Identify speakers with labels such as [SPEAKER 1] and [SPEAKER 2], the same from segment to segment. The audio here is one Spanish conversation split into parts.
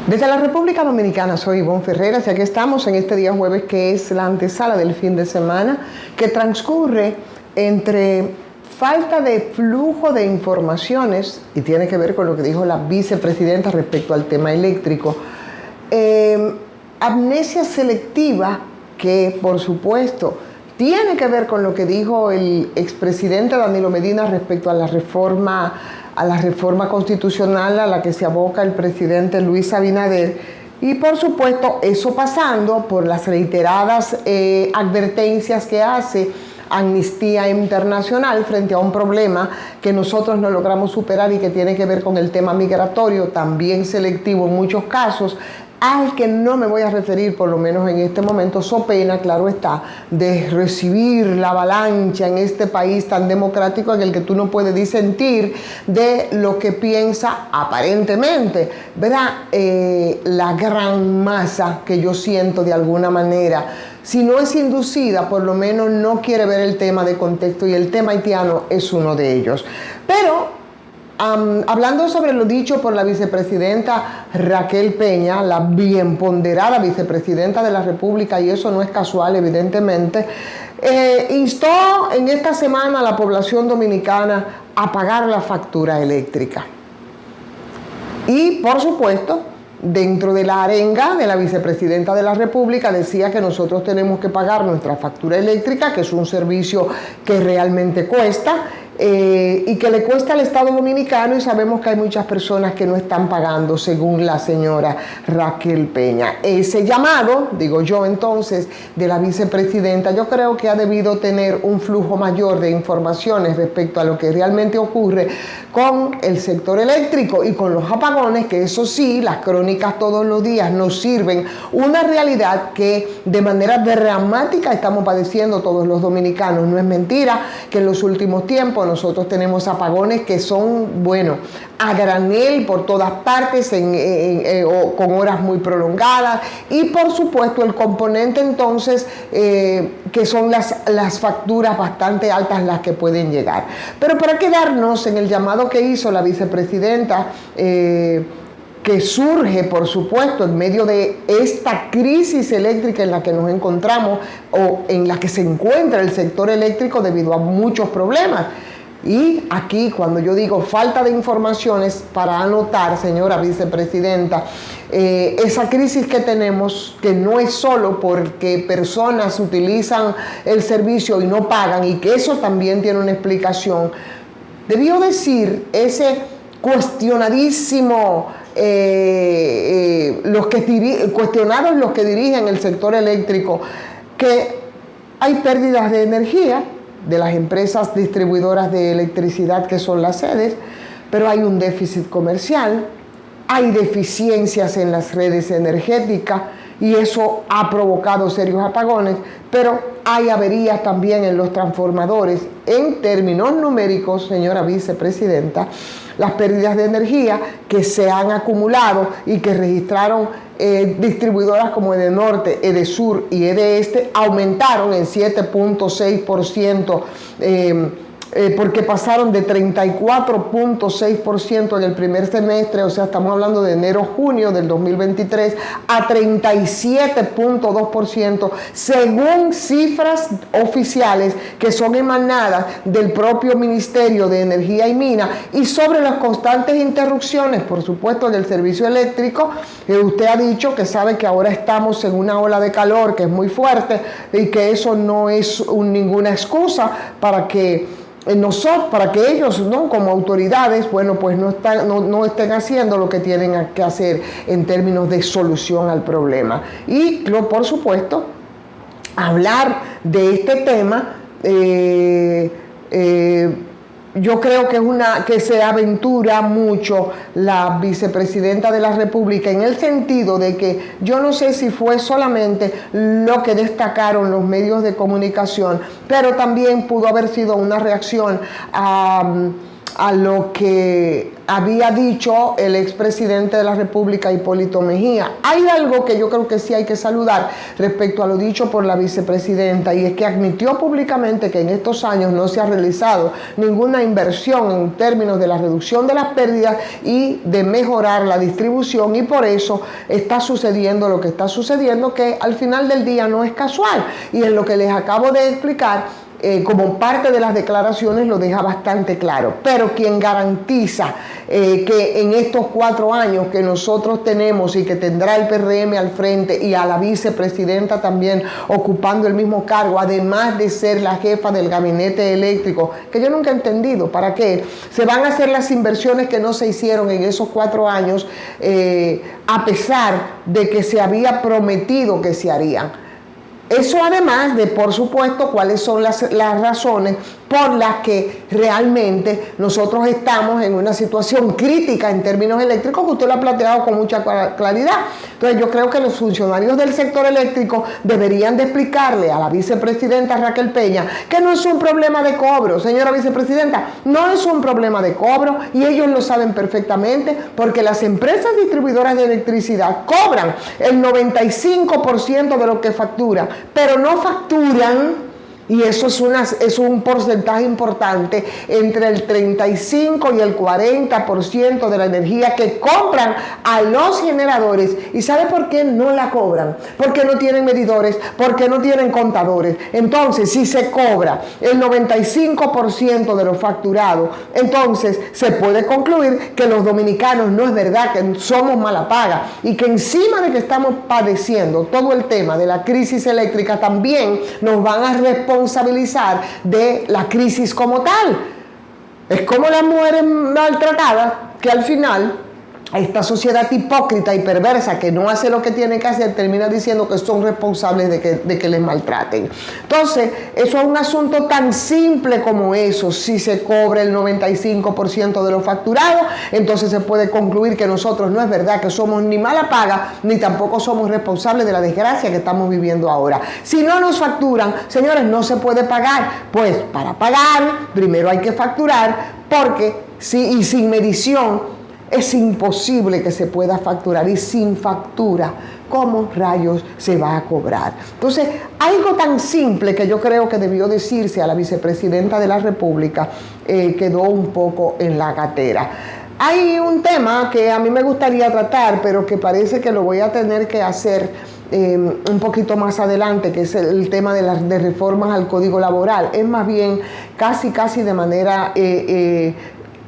[SPEAKER 1] Desde la República Dominicana soy Ivonne Ferreras y aquí estamos en este día jueves que es la antesala del fin de semana que transcurre entre falta de flujo de informaciones y tiene que ver con lo que dijo la vicepresidenta respecto al tema eléctrico, amnesia selectiva que por supuesto tiene que ver con lo que dijo el expresidente Danilo Medina respecto a la reforma constitucional a la que se aboca el presidente Luis Abinader y por supuesto eso pasando por las reiteradas advertencias que hace Amnistía Internacional frente a un problema que nosotros no logramos superar y que tiene que ver con el tema migratorio, también selectivo en muchos casos, al que no me voy a referir, por lo menos en este momento, so pena, claro está, de recibir la avalancha en este país tan democrático en el que tú no puedes disentir de lo que piensa aparentemente, ¿verdad? La gran masa que yo siento de alguna manera, si no es inducida, por lo menos no quiere ver el tema de contexto y el tema haitiano es uno de ellos. Pero hablando sobre lo dicho por la vicepresidenta Raquel Peña, la bien ponderada vicepresidenta de la República, y eso no es casual evidentemente, instó en esta semana a la población dominicana a pagar la factura eléctrica. Y por supuesto, dentro de la arenga de la vicepresidenta de la República decía que nosotros tenemos que pagar nuestra factura eléctrica, que es un servicio que realmente cuesta, y que le cuesta al Estado Dominicano y sabemos que hay muchas personas que no están pagando según la señora Raquel Peña. Ese llamado, digo yo entonces, de la vicepresidenta, yo creo que ha debido tener un flujo mayor de informaciones respecto a lo que realmente ocurre con el sector eléctrico y con los apagones, que eso sí, las crónicas todos los días nos sirven una realidad que de manera dramática estamos padeciendo todos los dominicanos. No es mentira que en los últimos tiempos nosotros tenemos apagones que son, bueno, a granel por todas partes, con horas muy prolongadas y por supuesto el componente entonces que son las facturas bastante altas las que pueden llegar. Pero para quedarnos en el llamado que hizo la vicepresidenta, que surge, por supuesto, en medio de esta crisis eléctrica en la que nos encontramos o en la que se encuentra el sector eléctrico debido a muchos problemas. Y aquí, cuando yo digo falta de informaciones, para anotar, señora vicepresidenta, esa crisis que tenemos, que no es solo porque personas utilizan el servicio y no pagan, y que eso también tiene una explicación, debió decir ese cuestionadísimo, cuestionados los que dirigen el sector eléctrico, que hay pérdidas de energía de las empresas distribuidoras de electricidad que son las sedes, pero hay un déficit comercial, hay deficiencias en las redes energéticas y eso ha provocado serios apagones, pero hay averías también en los transformadores. En términos numéricos, señora vicepresidenta, las pérdidas de energía que se han acumulado y que registraron distribuidoras como Edenorte, Edesur y Edeeste aumentaron en 7.6%, porque pasaron de 34.6% en el primer semestre, o sea, estamos hablando de enero-junio del 2023, a 37.2%, según cifras oficiales que son emanadas del propio Ministerio de Energía y Minas, y sobre las constantes interrupciones, por supuesto, del servicio eléctrico. Usted ha dicho que sabe que ahora estamos en una ola de calor que es muy fuerte y que eso no es ninguna excusa para que ellos, ¿no?, como autoridades, bueno, pues no estén haciendo lo que tienen que hacer en términos de solución al problema. Y, por supuesto, hablar de este tema, yo creo que se aventura mucho la vicepresidenta de la República en el sentido de que yo no sé si fue solamente lo que destacaron los medios de comunicación, pero también pudo haber sido una reacción a a lo que había dicho el expresidente de la República, Hipólito Mejía. Hay algo que yo creo que sí hay que saludar respecto a lo dicho por la vicepresidenta, y es que admitió públicamente que en estos años no se ha realizado ninguna inversión en términos de la reducción de las pérdidas y de mejorar la distribución, y por eso está sucediendo lo que está sucediendo, que al final del día no es casual, y en lo que les acabo de explicar, como parte de las declaraciones lo deja bastante claro. Pero quien garantiza que en estos 4 años que nosotros tenemos y que tendrá el PRM al frente, y a la vicepresidenta también ocupando el mismo cargo, además de ser la jefa del gabinete eléctrico, que yo nunca he entendido para qué se van a hacer las inversiones que no se hicieron en esos 4 años, a pesar de que se había prometido que se harían. Eso además de, por supuesto, cuáles son las razones por las que realmente nosotros estamos en una situación crítica en términos eléctricos, que usted lo ha planteado con mucha claridad. Entonces yo creo que los funcionarios del sector eléctrico deberían de explicarle a la vicepresidenta Raquel Peña que no es un problema de cobro. Señora vicepresidenta, no es un problema de cobro, y ellos lo saben perfectamente, porque las empresas distribuidoras de electricidad cobran el 95% de lo que facturan, pero no facturan, y eso es un porcentaje importante, entre el 35 y el 40% de la energía que compran a los generadores. ¿Y sabe por qué no la cobran? Porque no tienen medidores, porque no tienen contadores. Entonces, si se cobra el 95% de lo facturado, entonces se puede concluir que los dominicanos no es verdad que somos mala paga, y que encima de que estamos padeciendo todo el tema de la crisis eléctrica, también nos van a responsabilizar de la crisis como tal. Es como las mujeres maltratadas, que al final esta sociedad hipócrita y perversa que no hace lo que tiene que hacer termina diciendo que son responsables de que les maltraten. Entonces, eso es un asunto tan simple como eso. Si se cobra el 95% de lo facturado, entonces se puede concluir que nosotros no es verdad que somos ni mala paga, ni tampoco somos responsables de la desgracia que estamos viviendo ahora. Si no nos facturan, señores, no se puede pagar. Pues para pagar, primero hay que facturar, porque sin medición es imposible que se pueda facturar, y sin factura, ¿cómo rayos se va a cobrar? Entonces, algo tan simple que yo creo que debió decirse a la vicepresidenta de la República, quedó un poco en la gatera. Hay un tema que a mí me gustaría tratar, pero que parece que lo voy a tener que hacer un poquito más adelante, que es el tema de reformas al Código Laboral. Es más bien casi de manera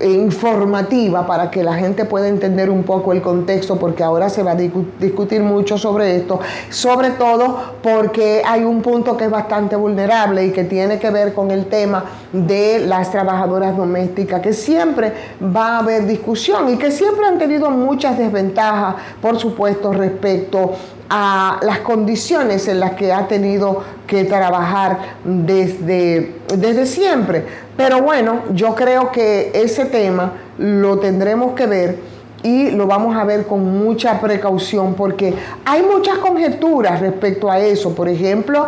[SPEAKER 1] informativa, para que la gente pueda entender un poco el contexto, porque ahora se va a discutir mucho sobre esto, sobre todo porque hay un punto que es bastante vulnerable y que tiene que ver con el tema de las trabajadoras domésticas, que siempre va a haber discusión y que siempre han tenido muchas desventajas, por supuesto, respecto a las condiciones en las que ha tenido que trabajar desde siempre. Pero bueno, yo creo que ese tema lo tendremos que ver, y lo vamos a ver con mucha precaución, porque hay muchas conjeturas respecto a eso. Por ejemplo,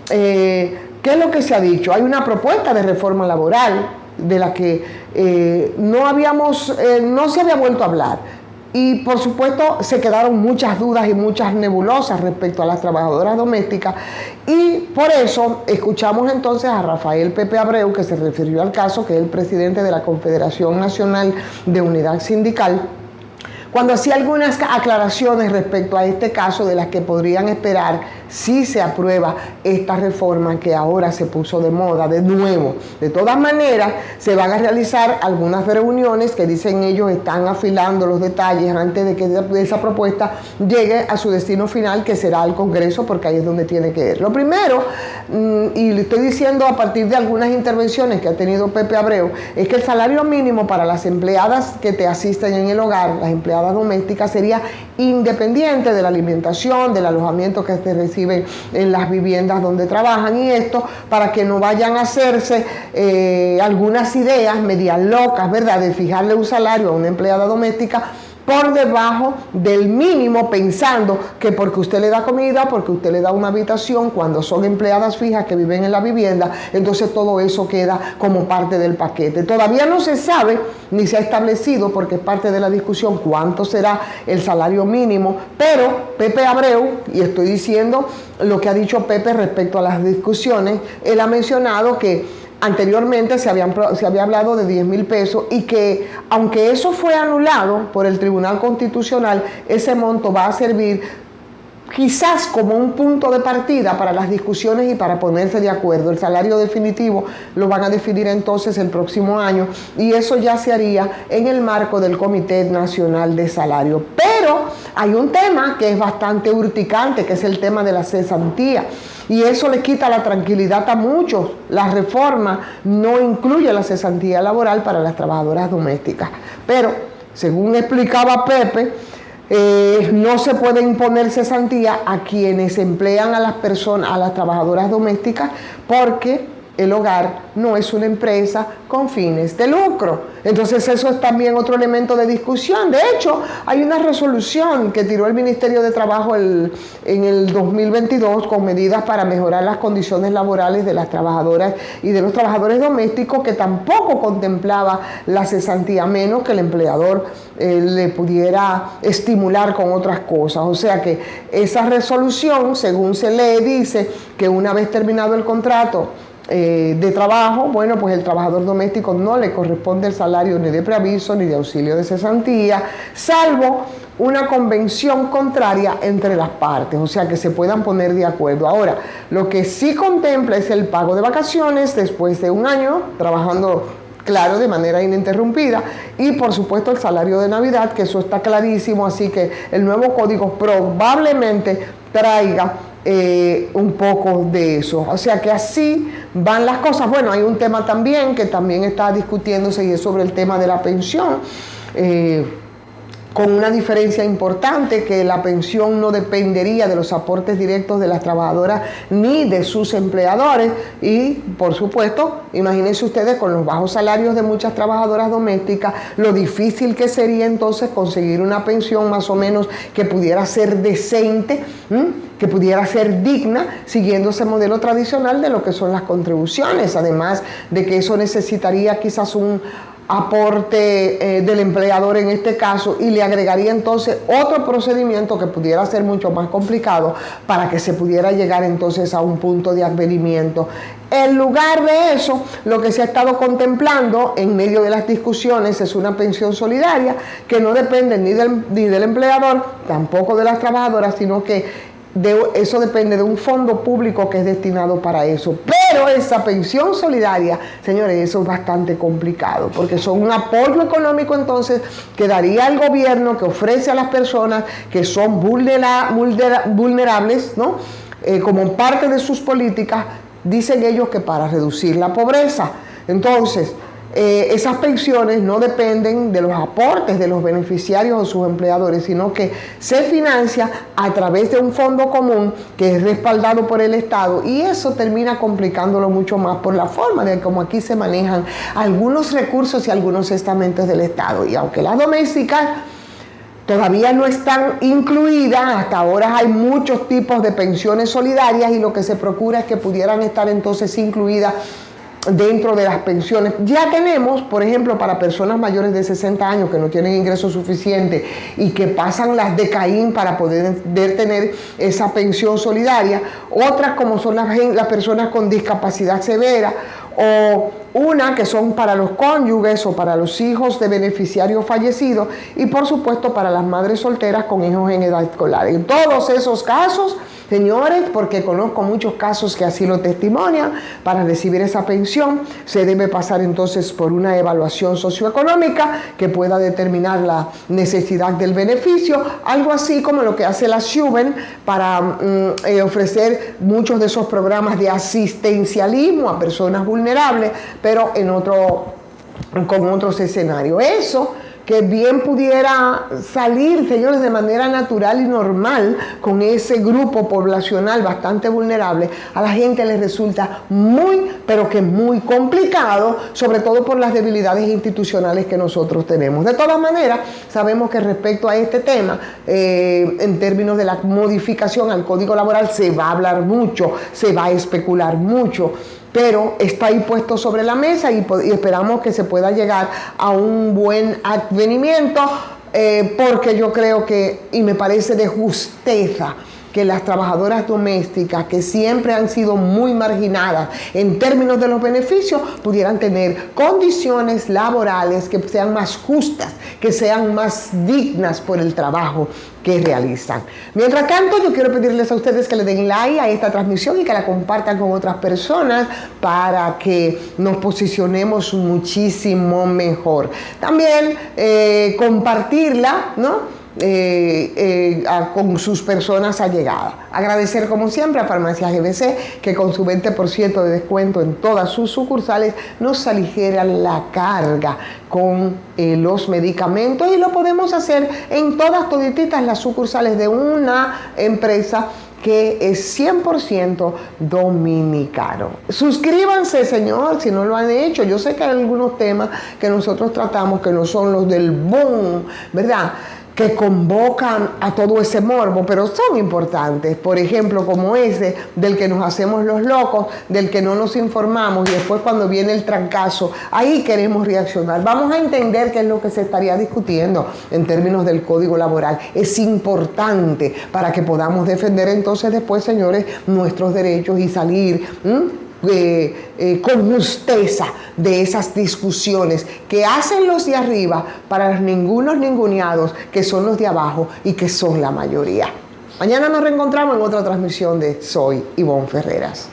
[SPEAKER 1] ¿qué es lo que se ha dicho? Hay una propuesta de reforma laboral de la que no se había vuelto a hablar. Y por supuesto se quedaron muchas dudas y muchas nebulosas respecto a las trabajadoras domésticas, y por eso escuchamos entonces a Rafael Pepe Abreu, que se refirió al caso, que es el presidente de la Confederación Nacional de Unidad Sindical, cuando hacía algunas aclaraciones respecto a este caso, de las que podrían esperar si se aprueba esta reforma que ahora se puso de moda de nuevo. De todas maneras, se van a realizar algunas reuniones que, dicen ellos, están afilando los detalles antes de que esa propuesta llegue a su destino final, que será el Congreso, porque ahí es donde tiene que ir. Lo primero, y le estoy diciendo a partir de algunas intervenciones que ha tenido Pepe Abreu, es que el salario mínimo para las empleadas que te asisten en el hogar, las empleadas domésticas, sería independiente de la alimentación, del alojamiento que se recibe en las viviendas donde trabajan, y esto para que no vayan a hacerse algunas ideas medias locas, ¿verdad?, de fijarle un salario a una empleada doméstica por debajo del mínimo, pensando que porque usted le da comida, porque usted le da una habitación, cuando son empleadas fijas que viven en la vivienda, entonces todo eso queda como parte del paquete. Todavía no se sabe ni se ha establecido, porque es parte de la discusión, cuánto será el salario mínimo, pero Pepe Abreu, y estoy diciendo lo que ha dicho Pepe respecto a las discusiones, él ha mencionado que anteriormente se había hablado de 10,000 pesos y que aunque eso fue anulado por el Tribunal Constitucional, ese monto va a servir quizás como un punto de partida para las discusiones y para ponerse de acuerdo. El salario definitivo lo van a definir entonces el próximo año y eso ya se haría en el marco del Comité Nacional de Salario. Pero hay un tema que es bastante urticante, que es el tema de la cesantía. Y eso le quita la tranquilidad a muchos. La reforma no incluye la cesantía laboral para las trabajadoras domésticas. Pero, según explicaba Pepe, no se puede imponer cesantía a quienes emplean a las personas, a las trabajadoras domésticas, porque el hogar no es una empresa con fines de lucro. Entonces eso es también otro elemento de discusión. De hecho, hay una resolución que tiró el Ministerio de Trabajo en el 2022 con medidas para mejorar las condiciones laborales de las trabajadoras y de los trabajadores domésticos, que tampoco contemplaba la cesantía, menos que el empleador le pudiera estimular con otras cosas. O sea que esa resolución, según se lee, dice que una vez terminado el contrato de trabajo, bueno, pues el trabajador doméstico no le corresponde el salario ni de preaviso ni de auxilio de cesantía, salvo una convención contraria entre las partes, o sea que se puedan poner de acuerdo. Ahora, lo que sí contempla es el pago de vacaciones después de un año trabajando, claro, de manera ininterrumpida, y por supuesto el salario de Navidad, que eso está clarísimo, así que el nuevo código probablemente traiga un poco de eso. O sea que así van las cosas. Bueno, hay un tema también que también está discutiéndose y es sobre el tema de la pensión. Con una diferencia importante, que la pensión no dependería de los aportes directos de las trabajadoras ni de sus empleadores y, por supuesto, imagínense ustedes con los bajos salarios de muchas trabajadoras domésticas, lo difícil que sería entonces conseguir una pensión más o menos que pudiera ser decente, que pudiera ser digna, siguiendo ese modelo tradicional de lo que son las contribuciones, además de que eso necesitaría quizás un aporte del empleador en este caso, y le agregaría entonces otro procedimiento que pudiera ser mucho más complicado para que se pudiera llegar entonces a un punto de advenimiento. En lugar de eso, lo que se ha estado contemplando en medio de las discusiones es una pensión solidaria que no depende ni del empleador, tampoco de las trabajadoras, sino que eso depende de un fondo público que es destinado para eso. Pero esa pensión solidaria, señores, eso es bastante complicado, porque son un apoyo económico entonces que daría el gobierno, que ofrece a las personas que son vulnerables, ¿no? Como parte de sus políticas, dicen ellos que para reducir la pobreza. Entonces, esas pensiones no dependen de los aportes de los beneficiarios o sus empleadores, sino que se financia a través de un fondo común que es respaldado por el Estado, y eso termina complicándolo mucho más por la forma de cómo aquí se manejan algunos recursos y algunos estamentos del Estado. Y aunque las domésticas todavía no están incluidas, hasta ahora hay muchos tipos de pensiones solidarias y lo que se procura es que pudieran estar entonces incluidas dentro de las pensiones. Ya tenemos, por ejemplo, para personas mayores de 60 años que no tienen ingresos suficientes y que pasan las de Caín para poder tener esa pensión solidaria, otras como son las personas con discapacidad severa, o una que son para los cónyuges o para los hijos de beneficiarios fallecidos, y por supuesto para las madres solteras con hijos en edad escolar. En todos esos casos, señores, porque conozco muchos casos que así lo testimonian, para recibir esa pensión se debe pasar entonces por una evaluación socioeconómica que pueda determinar la necesidad del beneficio, algo así como lo que hace la SHUVEN para ofrecer muchos de esos programas de asistencialismo a personas vulnerables, pero con otros escenarios. Eso que bien pudiera salir, señores, de manera natural y normal con ese grupo poblacional bastante vulnerable, a la gente les resulta muy, pero que muy complicado, sobre todo por las debilidades institucionales que nosotros tenemos. De todas maneras, sabemos que respecto a este tema, en términos de la modificación al Código Laboral, se va a hablar mucho, se va a especular mucho, pero está ahí puesto sobre la mesa y esperamos que se pueda llegar a un buen advenimiento, porque yo creo que, y me parece de justeza, que las trabajadoras domésticas, que siempre han sido muy marginadas en términos de los beneficios, pudieran tener condiciones laborales que sean más justas, que sean más dignas por el trabajo que realizan. Mientras tanto, yo quiero pedirles a ustedes que le den like a esta transmisión y que la compartan con otras personas para que nos posicionemos muchísimo mejor. También compartirla, ¿no?, con sus personas allegadas. Agradecer como siempre a Farmacias GBC, que con su 20% de descuento en todas sus sucursales nos aligera la carga con los medicamentos, y lo podemos hacer en todititas las sucursales de una empresa que es 100% dominicano. Suscríbanse, señor, si no lo han hecho. Yo sé que hay algunos temas que nosotros tratamos que no son los del boom, ¿verdad?, que convocan a todo ese morbo, pero son importantes. Por ejemplo, como ese del que nos hacemos los locos, del que no nos informamos y después cuando viene el trancazo, ahí queremos reaccionar. Vamos a entender qué es lo que se estaría discutiendo en términos del Código Laboral. Es importante para que podamos defender entonces después, señores, nuestros derechos y salir con justeza de esas discusiones que hacen los de arriba para los ninguneados, que son los de abajo y que son la mayoría. Mañana nos reencontramos en otra transmisión de Soy Ivonne Ferreras.